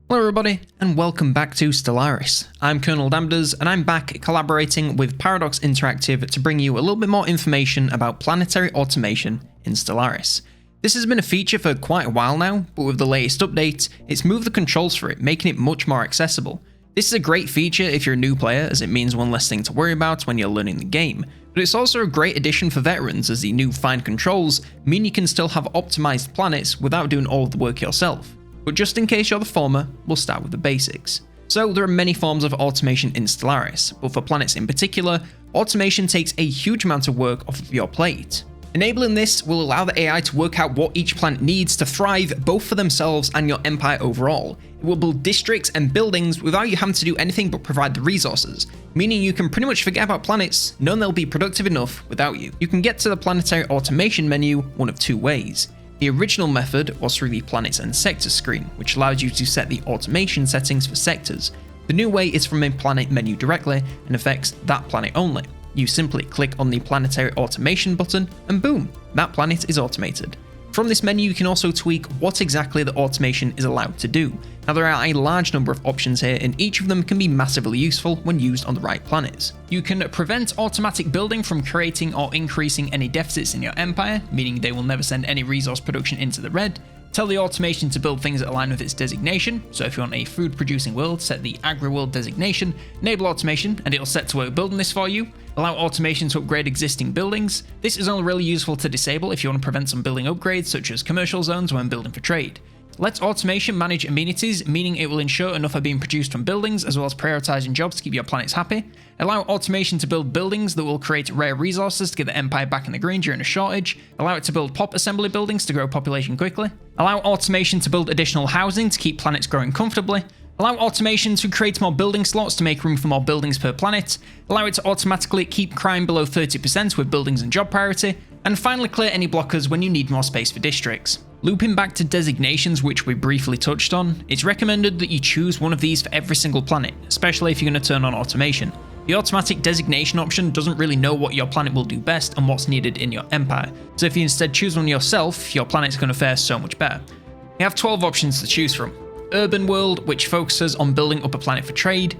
Hello everybody, and welcome back to Stellaris. I'm Colonel Damders, and I'm back collaborating with Paradox Interactive to bring you a little bit more information about planetary automation in Stellaris. This has been a feature for quite a while now, but with the latest update, it's moved the controls for it, making it much more accessible. This is a great feature if you're a new player, as it means one less thing to worry about when you're learning the game, but it's also a great addition for veterans, as the new fine controls mean you can still have optimized planets without doing all of the work yourself. But just in case you're the former, we'll start with the basics. So there are many forms of automation in Stellaris, but for planets in particular, automation takes a huge amount of work off of your plate. Enabling this will allow the AI to work out what each planet needs to thrive both for themselves and your empire overall. It will build districts and buildings without you having to do anything but provide the resources, meaning you can pretty much forget about planets, knowing they'll be productive enough without you. You can get to the planetary automation menu one of two ways. The original method was through the Planets and Sectors screen, which allows you to set the automation settings for sectors. The new way is from a planet menu directly and affects that planet only. You simply click on the Planetary Automation button and boom, that planet is automated. From this menu you can also tweak what exactly the automation is allowed to do. Now there are a large number of options here, and each of them can be massively useful when used on the right planets. You can prevent automatic building from creating or increasing any deficits in your empire, meaning they will never send any resource production into the red. Tell the automation to build things that align with its designation, so if you want a food producing world, set the agri-world designation, enable automation, and it'll set to work building this for you. Allow automation to upgrade existing buildings. This is only really useful to disable if you want to prevent some building upgrades such as commercial zones when building for trade. Let automation manage amenities, meaning it will ensure enough are being produced from buildings as well as prioritizing jobs to keep your planets happy. Allow automation to build buildings that will create rare resources to get the empire back in the green during a shortage. Allow it to build pop assembly buildings to grow population quickly. Allow automation to build additional housing to keep planets growing comfortably. Allow automation to create more building slots to make room for more buildings per planet. Allow it to automatically keep crime below 30% with buildings and job priority. And finally clear any blockers when you need more space for districts. Looping back to designations, which we briefly touched on, it's recommended that you choose one of these for every single planet, especially if you're going to turn on automation. The automatic designation option doesn't really know what your planet will do best and what's needed in your empire, so if you instead choose one yourself, your planet's going to fare so much better. You have 12 options to choose from. Urban World, which focuses on building up a planet for trade.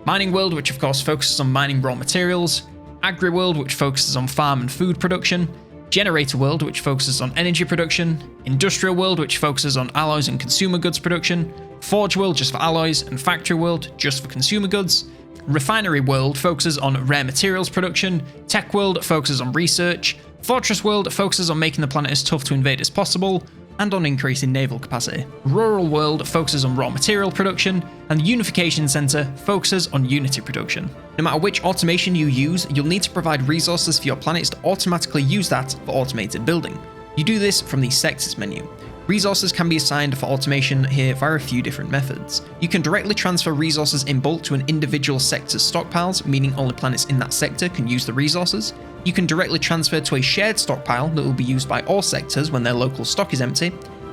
Mining World, which of course focuses on mining raw materials. Agri World, which focuses on farm and food production. Generator World, which focuses on energy production. Industrial World, which focuses on alloys and consumer goods production. Forge World, just for alloys, and Factory World, just for consumer goods. Refinery World focuses on rare materials production. Tech World focuses on research. Fortress World focuses on making the planet as tough to invade as possible, and on increasing naval capacity. Rural World focuses on raw material production, and the Unification Center focuses on unity production. No matter which automation you use, you'll need to provide resources for your planets to automatically use that for automated building. You do this from the Sectors menu. Resources can be assigned for automation here via a few different methods. You can directly transfer resources in bulk to an individual sector's stockpiles, meaning only planets in that sector can use the resources. You can directly transfer to a shared stockpile that will be used by all sectors when their local stock is empty,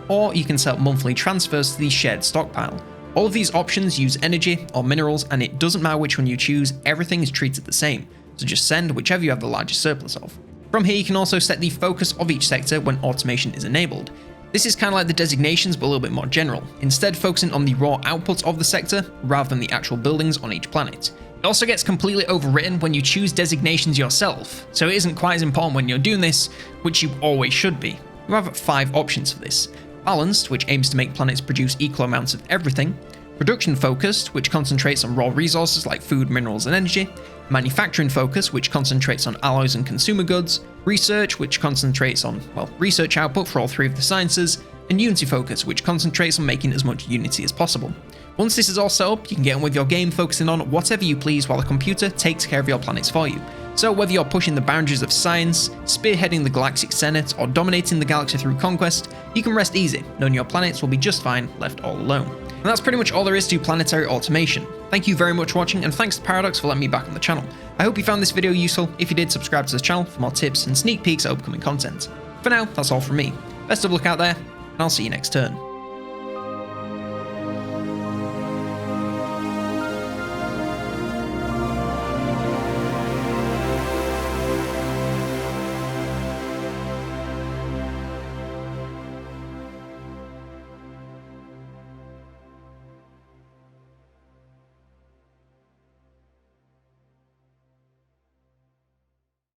or you can set up monthly transfers to the shared stockpile. All of these options use energy or minerals, and it doesn't matter which one you choose, everything is treated the same, so just send whichever you have the largest surplus of. From here you can also set the focus of each sector when automation is enabled. This is kind of like the designations but a little bit more general, instead focusing on the raw output of the sector rather than the actual buildings on each planet. It also gets completely overwritten when you choose designations yourself, so it isn't quite as important when you're doing this, which you always should be. You have 5 options for this. Balanced, which aims to make planets produce equal amounts of everything. Production focused, which concentrates on raw resources like food, minerals and energy. Manufacturing focused, which concentrates on alloys and consumer goods. Research, which concentrates on, research output for all 3 of the sciences. And Unity focus, which concentrates on making as much Unity as possible. Once this is all set up, you can get on with your game focusing on whatever you please while the computer takes care of your planets for you. So whether you're pushing the boundaries of science, spearheading the Galactic Senate, or dominating the galaxy through conquest, you can rest easy, knowing your planets will be just fine left all alone. And that's pretty much all there is to planetary automation. Thank you very much for watching, and thanks to Paradox for letting me back on the channel. I hope you found this video useful. If you did, subscribe to the channel for more tips and sneak peeks at upcoming content. For now, that's all from me. Best of luck out there, and I'll see you next turn.